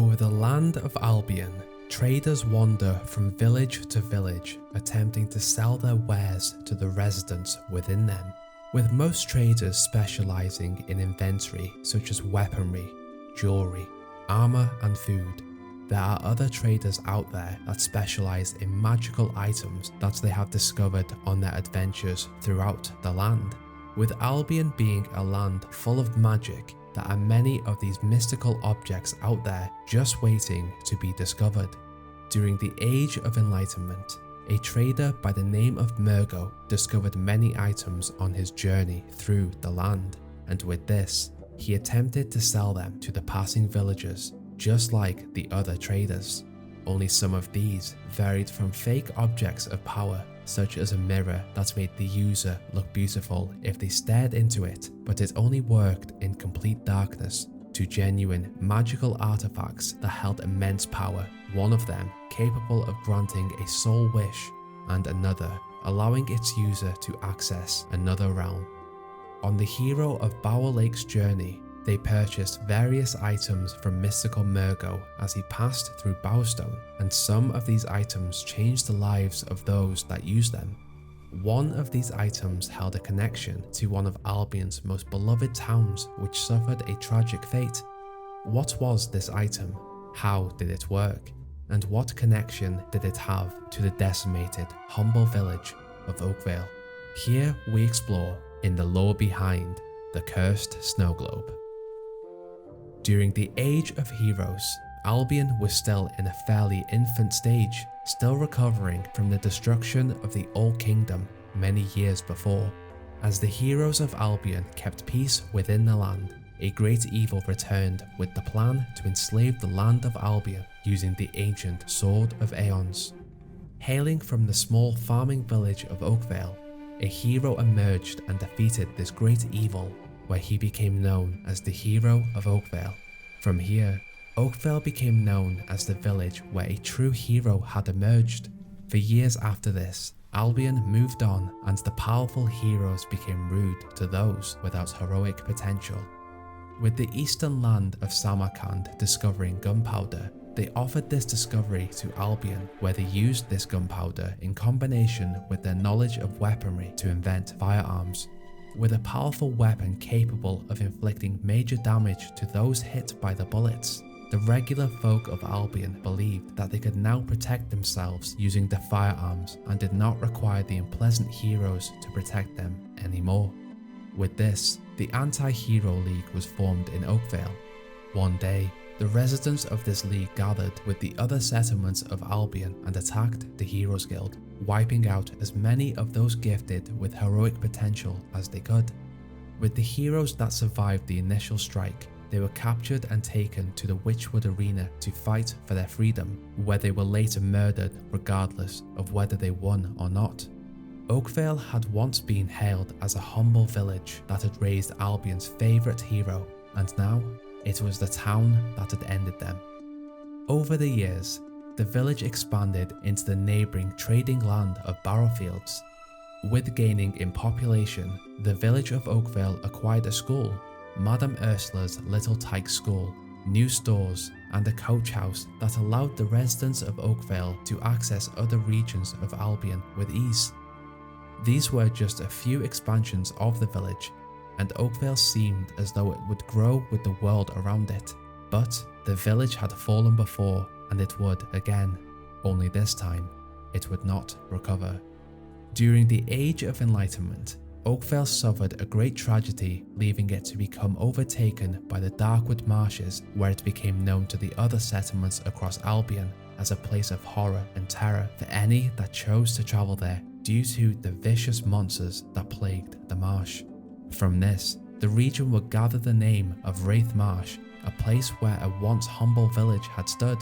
Over the land of Albion, traders wander from village to village, attempting to sell their wares to the residents within them. With most traders specializing in inventory such as weaponry, jewelry, armor and food, there are other traders out there that specialize in magical items that they have discovered on their adventures throughout the land. With Albion being a land full of magic, there are many of these mystical objects out there just waiting to be discovered. During the Age of Enlightenment, a trader by the name of Murgo discovered many items on his journey through the land, and with this, he attempted to sell them to the passing villagers, just like the other traders. Only some of these varied from fake objects of power, such as a mirror that made the user look beautiful if they stared into it, but it only worked in complete darkness, to genuine magical artifacts that held immense power, one of them capable of granting a soul wish, and another allowing its user to access another realm. On the Hero of Bowerstone's journey, they purchased various items from mystical Murgo as he passed through Bowerstone, and some of these items changed the lives of those that used them. One of these items held a connection to one of Albion's most beloved towns, which suffered a tragic fate. What was this item? How did it work? And what connection did it have to the decimated, humble village of Oakvale? Here we explore in the lore behind the Cursed Snowglobe. During the Age of Heroes, Albion was still in a fairly infant stage, still recovering from the destruction of the Old Kingdom many years before. As the heroes of Albion kept peace within the land, a great evil returned with the plan to enslave the land of Albion using the ancient Sword of Aeons. Hailing from the small farming village of Oakvale, a hero emerged and defeated this great evil, where he became known as the Hero of Oakvale. From here, Oakvale became known as the village where a true hero had emerged. For years after this, Albion moved on and the powerful heroes became rude to those without heroic potential. With the eastern land of Samarkand discovering gunpowder, they offered this discovery to Albion, where they used this gunpowder in combination with their knowledge of weaponry to invent firearms. With a powerful weapon capable of inflicting major damage to those hit by the bullets, the regular folk of Albion believed that they could now protect themselves using the firearms and did not require the unpleasant heroes to protect them anymore. With this, the Anti-Hero League was formed in Oakvale. One day, the residents of this league gathered with the other settlements of Albion and attacked the Heroes Guild, wiping out as many of those gifted with heroic potential as they could. With the heroes that survived the initial strike, they were captured and taken to the Witchwood Arena to fight for their freedom, where they were later murdered regardless of whether they won or not. Oakvale had once been hailed as a humble village that had raised Albion's favourite hero, and now it was the town that had ended them. Over the years, the village expanded into the neighbouring trading land of Barrowfields. With gaining in population, the village of Oakvale acquired a school, Madame Ursula's Little Tyke School, new stores, and a coach house that allowed the residents of Oakvale to access other regions of Albion with ease. These were just a few expansions of the village, and Oakvale seemed as though it would grow with the world around it. But the village had fallen before, and it would again, only this time, it would not recover. During the Age of Enlightenment, Oakvale suffered a great tragedy, leaving it to become overtaken by the Darkwood Marshes, where it became known to the other settlements across Albion as a place of horror and terror for any that chose to travel there due to the vicious monsters that plagued the marsh. From this, the region would gather the name of Wraithmarsh, a place where a once humble village had stood.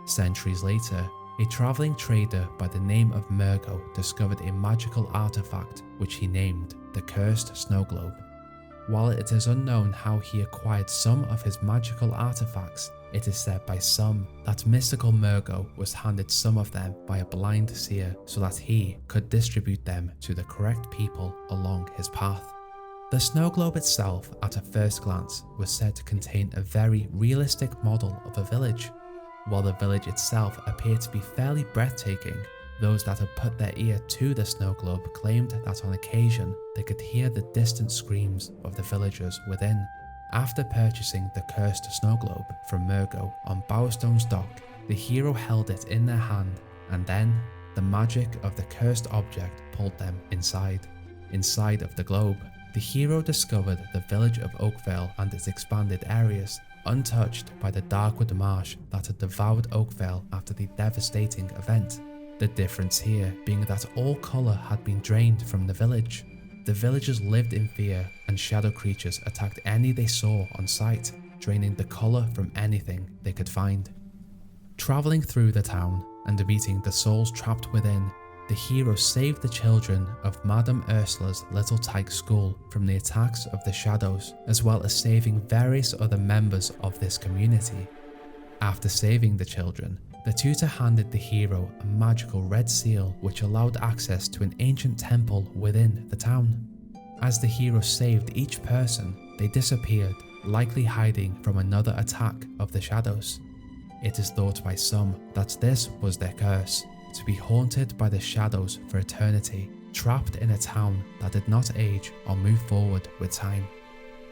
Centuries later, a travelling trader by the name of Murgo discovered a magical artifact which he named the Cursed Snowglobe. While it is unknown how he acquired some of his magical artifacts, it is said by some that mystical Murgo was handed some of them by a blind seer so that he could distribute them to the correct people along his path. The snow globe itself, at a first glance, was said to contain a very realistic model of a village. While the village itself appeared to be fairly breathtaking, those that had put their ear to the snow globe claimed that on occasion they could hear the distant screams of the villagers within. After purchasing the Cursed Snowglobe from Murgo on Bowerstone's dock, the hero held it in their hand, and then the magic of the cursed object pulled them inside. Inside of the globe, the hero discovered the village of Oakvale and its expanded areas, untouched by the Darkwood Marsh that had devoured Oakvale after the devastating event. The difference here being that all colour had been drained from the village. The villagers lived in fear, and shadow creatures attacked any they saw on sight, draining the colour from anything they could find. Travelling through the town and meeting the souls trapped within, the hero saved the children of Madame Ursula's Little Tyke School from the attacks of the shadows, as well as saving various other members of this community. After saving the children, the tutor handed the hero a magical red seal which allowed access to an ancient temple within the town. As the hero saved each person, they disappeared, likely hiding from another attack of the shadows. It is thought by some that this was their curse, to be haunted by the shadows for eternity, trapped in a town that did not age or move forward with time.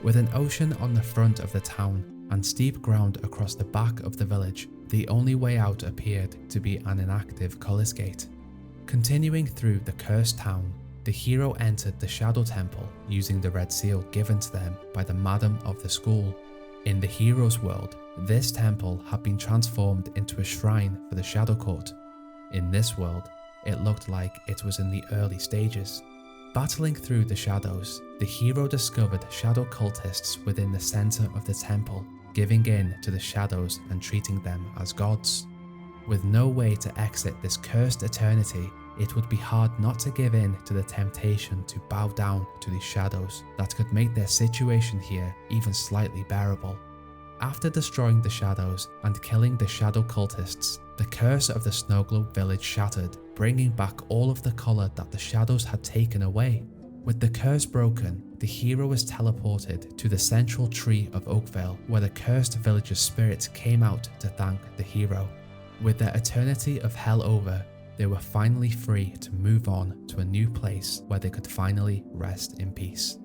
With an ocean on the front of the town and steep ground across the back of the village, the only way out appeared to be an inactive Cullis Gate. Continuing through the cursed town, the hero entered the Shadow Temple using the red seal given to them by the madam of the school. In the hero's world, this temple had been transformed into a shrine for the Shadow Court. In this world, it looked like it was in the early stages. Battling through the shadows, the hero discovered shadow cultists within the center of the temple, giving in to the shadows and treating them as gods. With no way to exit this cursed eternity, it would be hard not to give in to the temptation to bow down to these shadows that could make their situation here even slightly bearable. After destroying the shadows and killing the shadow cultists, the curse of the Snowglobe village shattered, bringing back all of the colour that the shadows had taken away. With the curse broken, the hero was teleported to the central tree of Oakvale, where the cursed villagers' spirits came out to thank the hero. With their eternity of hell over, they were finally free to move on to a new place where they could finally rest in peace.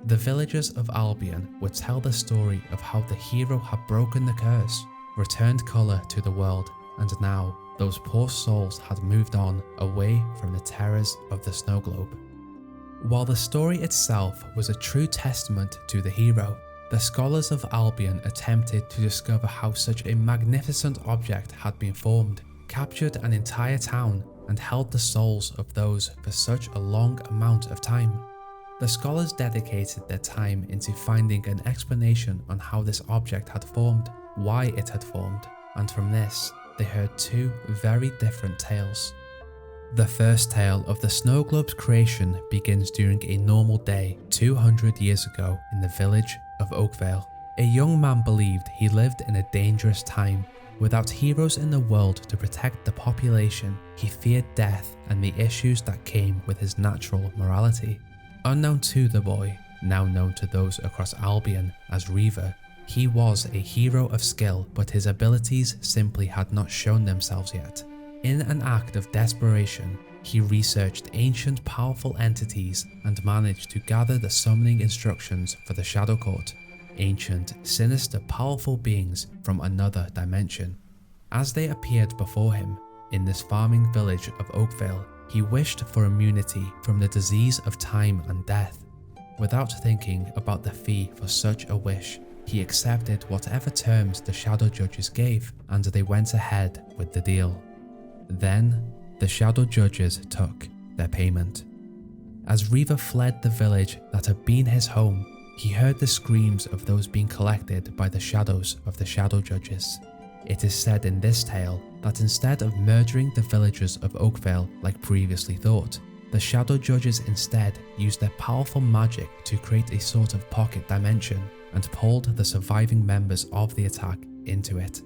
The villagers of Albion would tell the story of how the hero had broken the curse, returned colour to the world, and now those poor souls had moved on away from the terrors of the snow globe. While the story itself was a true testament to the hero, the scholars of Albion attempted to discover how such a magnificent object had been formed, captured an entire town, and held the souls of those for such a long amount of time. The scholars dedicated their time into finding an explanation on how this object had formed, why it had formed, and from this, they heard two very different tales. The first tale of the snow globe's creation begins during a normal day 200 years ago in the village of Oakvale. A young man believed he lived in a dangerous time. Without heroes in the world to protect the population, he feared death and the issues that came with his natural morality. Unknown to the boy, now known to those across Albion as Reaver, he was a hero of skill, but his abilities simply had not shown themselves yet. In an act of desperation, he researched ancient powerful entities and managed to gather the summoning instructions for the Shadow Court, ancient, sinister, powerful beings from another dimension. As they appeared before him, in this farming village of Oakvale, he wished for immunity from the disease of time and death. Without thinking about the fee for such a wish, he accepted whatever terms the Shadow Judges gave, and they went ahead with the deal. Then, the Shadow Judges took their payment. As Reaver fled the village that had been his home, he heard the screams of those being collected by the shadows of the Shadow Judges. It is said in this tale that instead of murdering the villagers of Oakvale like previously thought, the Shadow Judges instead used their powerful magic to create a sort of pocket dimension and pulled the surviving members of the attack into it.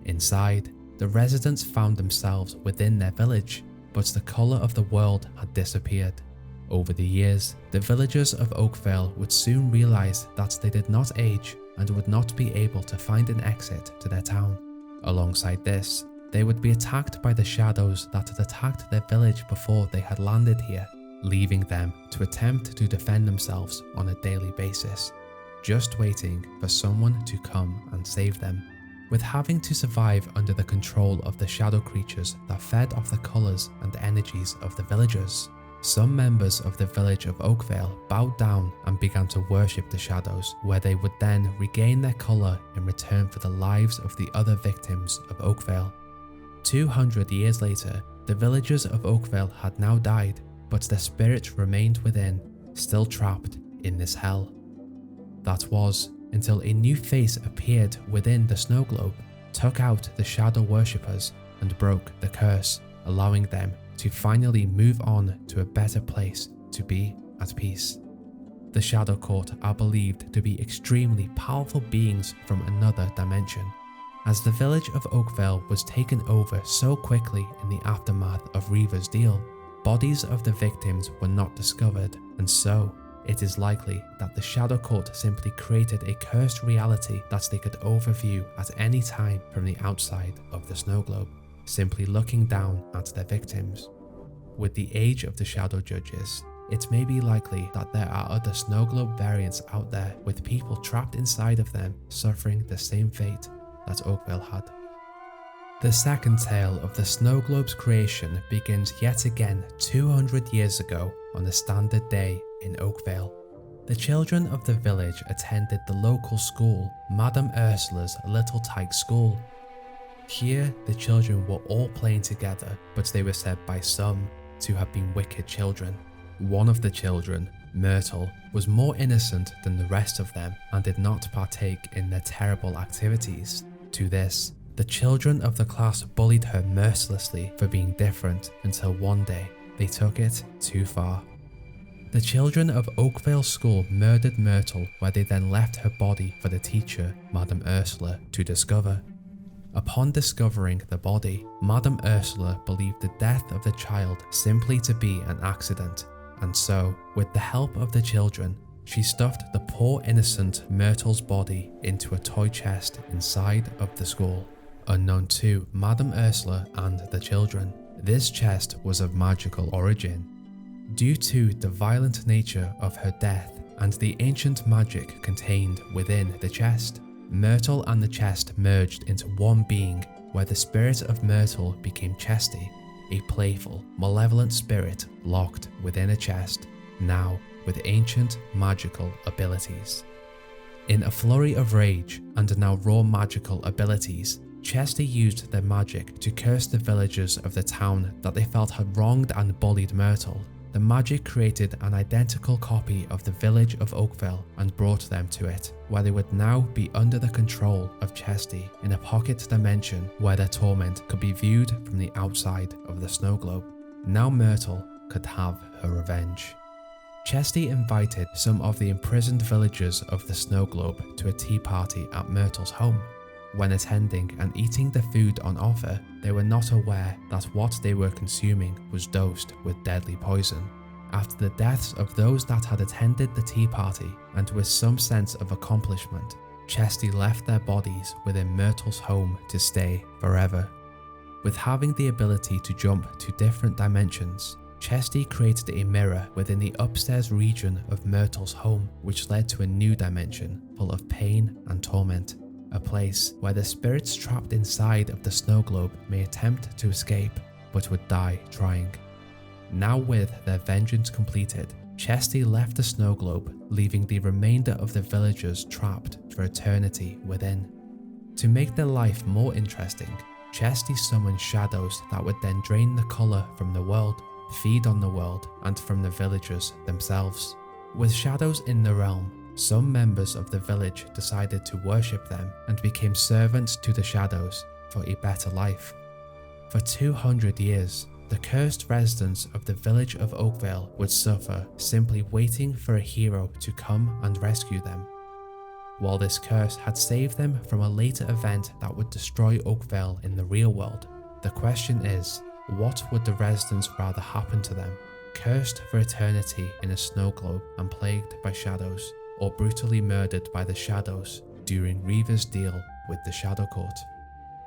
Inside, the residents found themselves within their village, but the colour of the world had disappeared. Over the years, the villagers of Oakvale would soon realize that they did not age and would not be able to find an exit to their town. Alongside this, they would be attacked by the shadows that had attacked their village before they had landed here, leaving them to attempt to defend themselves on a daily basis, just waiting for someone to come and save them. With having to survive under the control of the shadow creatures that fed off the colours and energies of the villagers, some members of the village of Oakvale bowed down and began to worship the shadows, where they would then regain their colour in return for the lives of the other victims of Oakvale. 200 years later, the villagers of Oakvale had now died, but their spirits remained within, still trapped in this hell. That was until a new face appeared within the snow globe, took out the shadow worshippers and broke the curse, allowing them to finally move on to a better place to be at peace. The Shadow Court are believed to be extremely powerful beings from another dimension. As the village of Oakvale was taken over so quickly in the aftermath of Reaver's deal, bodies of the victims were not discovered, and so it is likely that the Shadow Court simply created a cursed reality that they could overview at any time from the outside of the snow globe, simply looking down at their victims. With the age of the Shadow Judges, it may be likely that there are other snow globe variants out there with people trapped inside of them suffering the same fate that Oakvale had. The second tale of the snow globe's creation begins yet again 200 years ago on a standard day in Oakvale. The children of the village attended the local school, Madame Ursula's Little Tyke School. Here, the children were all playing together, but they were said by some to have been wicked children. One of the children, Myrtle, was more innocent than the rest of them and did not partake in their terrible activities. To this, the children of the class bullied her mercilessly for being different until one day they took it too far. The children of Oakvale School murdered Myrtle, where they then left her body for the teacher, Madame Ursula, to discover. Upon discovering the body, Madame Ursula believed the death of the child simply to be an accident, and so, with the help of the children, she stuffed the poor innocent Myrtle's body into a toy chest inside of the school. Unknown to Madame Ursula and the children, this chest was of magical origin. Due to the violent nature of her death and the ancient magic contained within the chest, Myrtle and the chest merged into one being, where the spirit of Myrtle became Chesty, a playful, malevolent spirit locked within a chest, now with ancient magical abilities. In a flurry of rage and now raw magical abilities, Chesty used their magic to curse the villagers of the town that they felt had wronged and bullied Myrtle. The magic created an identical copy of the village of Oakvale and brought them to it, where they would now be under the control of Chesty in a pocket dimension where their torment could be viewed from the outside of the snow globe. Now Myrtle could have her revenge. Chesty invited some of the imprisoned villagers of the snow globe to a tea party at Myrtle's home. When attending and eating the food on offer, they were not aware that what they were consuming was dosed with deadly poison. After the deaths of those that had attended the tea party, and with some sense of accomplishment, Chesty left their bodies within Myrtle's home to stay forever. With having the ability to jump to different dimensions, Chesty created a mirror within the upstairs region of Myrtle's home, which led to a new dimension full of pain and torment. A place where the spirits trapped inside of the snow globe may attempt to escape, but would die trying. Now with their vengeance completed, Chesty left the snow globe, leaving the remainder of the villagers trapped for eternity within. To make their life more interesting, Chesty summoned shadows that would then drain the colour from the world, feed on the world, and from the villagers themselves. With shadows in the realm, some members of the village decided to worship them and became servants to the shadows for a better life. For 200 years, the cursed residents of the village of Oakvale would suffer simply waiting for a hero to come and rescue them. While this curse had saved them from a later event that would destroy Oakvale in the real world, the question is, what would the residents rather happen to them? cursed for eternity in a snow globe and plagued by shadows, or brutally murdered by the shadows during Reaver's deal with the Shadow Court.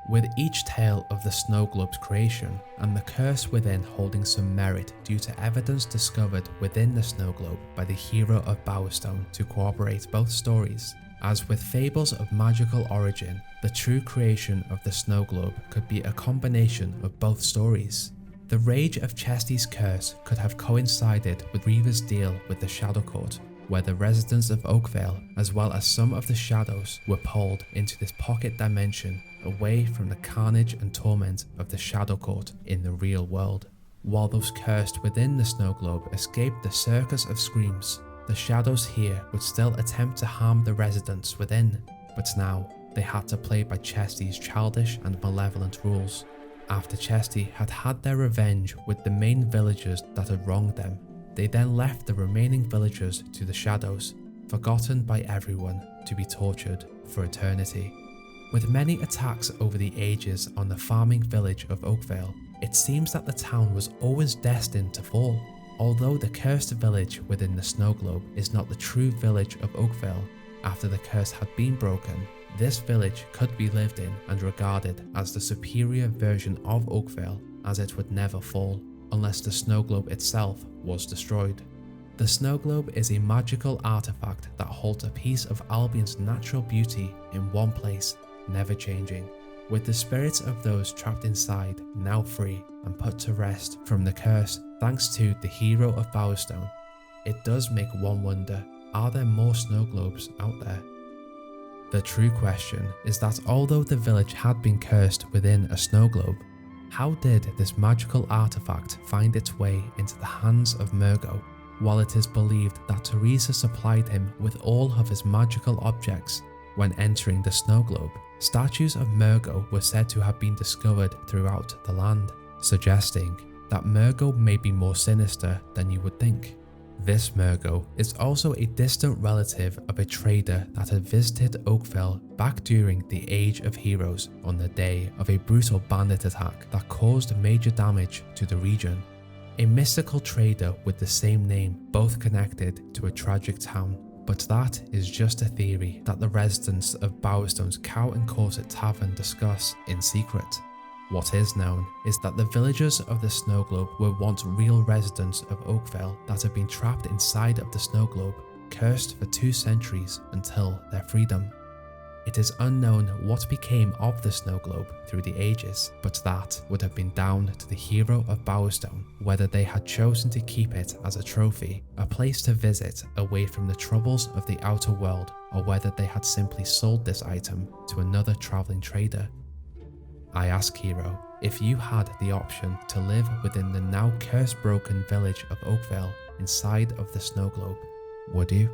With each tale of the Snowglobe's creation and the curse within holding some merit due to evidence discovered within the Snowglobe by the Hero of Bowerstone to corroborate both stories. As with fables of magical origin, the true creation of the Snowglobe could be a combination of both stories. The rage of Chesty's curse could have coincided with Reaver's deal with the Shadow Court, where the residents of Oakvale, as well as some of the shadows, were pulled into this pocket dimension away from the carnage and torment of the Shadow Court in the real world. While those cursed within the Snowglobe escaped the circus of screams, the shadows here would still attempt to harm the residents within, but now they had to play by Chesty's childish and malevolent rules. After Chesty had had their revenge with the main villagers that had wronged them, they then left the remaining villagers to the shadows, forgotten by everyone, to be tortured for eternity. With many attacks over the ages on the farming village of Oakvale, it seems that the town was always destined to fall. Although the cursed village within the Snowglobe is not the true village of Oakvale, after the curse had been broken, this village could be lived in and regarded as the superior version of Oakvale, as it would never fall unless the Snowglobe itself was destroyed. The Snowglobe is a magical artifact that holds a piece of Albion's natural beauty in one place, never changing. With the spirits of those trapped inside now free and put to rest from the curse thanks to the Hero of Bowerstone, it does make one wonder, are there more Snowglobes out there? The true question is that although the village had been cursed within a Snowglobe, how did this magical artifact find its way into the hands of Murgo? While it is believed that Teresa supplied him with all of his magical objects when entering the Snowglobe, statues of Murgo were said to have been discovered throughout the land, suggesting that Murgo may be more sinister than you would think. This Murgo is also a distant relative of a trader that had visited Oakvale back during the Age of Heroes on the day of a brutal bandit attack that caused major damage to the region. A mystical trader with the same name, both connected to a tragic town. But that is just a theory that the residents of Bowerstone's Cow and Corset Tavern discuss in secret. What is known is that the villagers of the Snowglobe were once real residents of Oakvale that had been trapped inside of the Snowglobe, cursed for 2 centuries until their freedom. It is unknown what became of the Snowglobe through the ages, but that would have been down to the Hero of Bowerstone, whether they had chosen to keep it as a trophy, a place to visit away from the troubles of the outer world, or whether they had simply sold this item to another travelling trader. I ask Hero, if you had the option to live within the now curse-broken village of Oakvale inside of the Snowglobe, would you?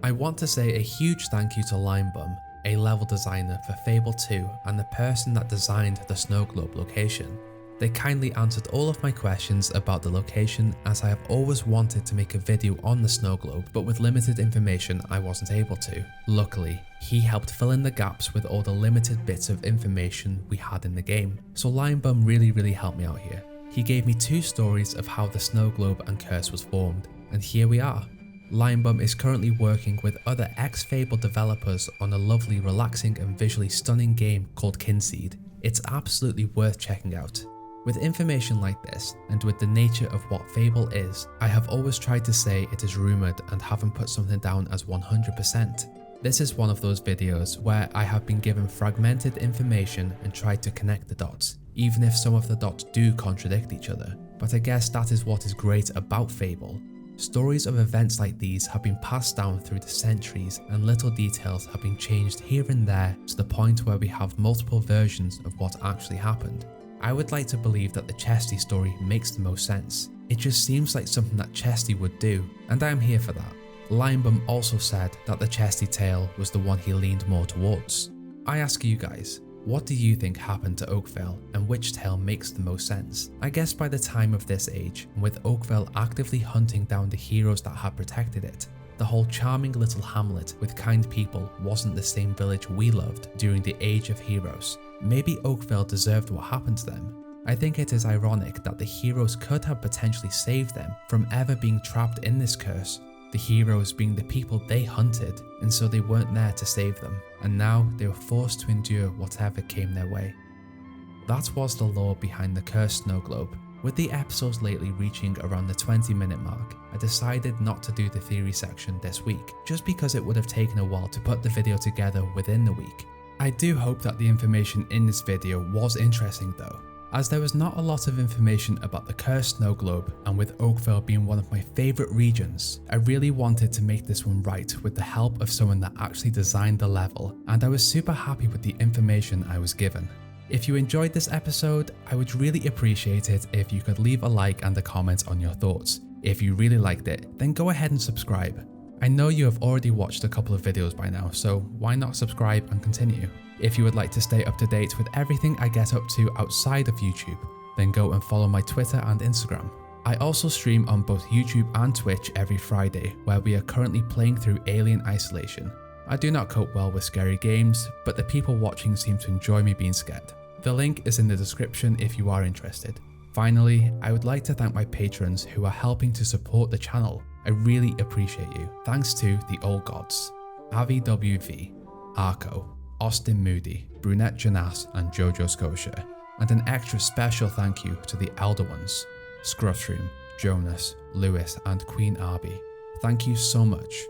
I want to say a huge thank you to Lionbum, a level designer for Fable 2 and the person that designed the Snowglobe location. They kindly answered all of my questions about the location, as I have always wanted to make a video on the Snowglobe, but with limited information I wasn't able to. Luckily, he helped fill in the gaps with all the limited bits of information we had in the game, so Lionbum really helped me out here. He gave me 2 stories of how the Snowglobe and curse was formed, and here we are. Lionbum is currently working with other ex-Fable developers on a lovely, relaxing and visually stunning game called Kinseed. It's absolutely worth checking out. With information like this, and with the nature of what Fable is, I have always tried to say it is rumoured and haven't put something down as 100%. This is one of those videos where I have been given fragmented information and tried to connect the dots, even if some of the dots do contradict each other. But I guess that is what is great about Fable. Stories of events like these have been passed down through the centuries, and little details have been changed here and there to the point where we have multiple versions of what actually happened. I would like to believe that the Chesty story makes the most sense. It just seems like something that Chesty would do, and I am here for that. Lionbum also said that the Chesty tale was the one he leaned more towards. I ask you guys, what do you think happened to Oakvale, and which tale makes the most sense? I guess by the time of this age, with Oakvale actively hunting down the heroes that had protected it, the whole charming little hamlet with kind people wasn't the same village we loved during the Age of Heroes. Maybe Oakvale deserved what happened to them. I think it is ironic that the heroes could have potentially saved them from ever being trapped in this curse, the heroes being the people they hunted, and so they weren't there to save them, and now they were forced to endure whatever came their way. That was the lore behind the Cursed Snowglobe. With the episodes lately reaching around the 20-minute mark, I decided not to do the theory section this week, just because it would have taken a while to put the video together within the week. I do hope that the information in this video was interesting though, as there was not a lot of information about the Cursed Snowglobe, and with Oakvale being one of my favourite regions, I really wanted to make this one right with the help of someone that actually designed the level, and I was super happy with the information I was given. If you enjoyed this episode, I would really appreciate it if you could leave a like and a comment on your thoughts. If you really liked it, then go ahead and subscribe. I know you have already watched a couple of videos by now, so why not subscribe and continue? If you would like to stay up to date with everything I get up to outside of YouTube, then go and follow my Twitter and Instagram. I also stream on both YouTube and Twitch every Friday, where we are currently playing through Alien Isolation. I do not cope well with scary games, but the people watching seem to enjoy me being scared. The link is in the description if you are interested. Finally, I would like to thank my patrons who are helping to support the channel. I really appreciate you. Thanks to the Old Gods, Avi WV, Arco, Austin Moody, Brunette Janas and Jojo Scotia. And an extra special thank you to the Elder Ones, Scruffshroom, Jonas, Lewis and Queen Arby. Thank you so much.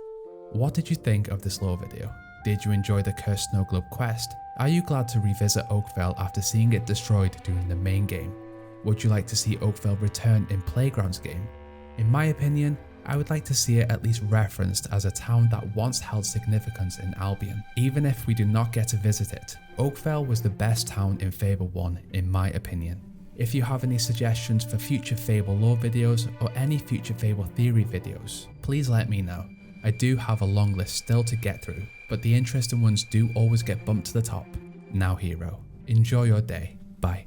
What did you think of this lore video? Did you enjoy the Cursed Snowglobe quest? Are you glad to revisit Oakvale after seeing it destroyed during the main game? Would you like to see Oakvale return in Playground's game? In my opinion, I would like to see it at least referenced as a town that once held significance in Albion, even if we do not get to visit it. Oakvale was the best town in Fable 1 in my opinion. If you have any suggestions for future Fable lore videos or any future Fable theory videos, please let me know. I do have a long list still to get through, but the interesting ones do always get bumped to the top. Now Hero, enjoy your day. Bye.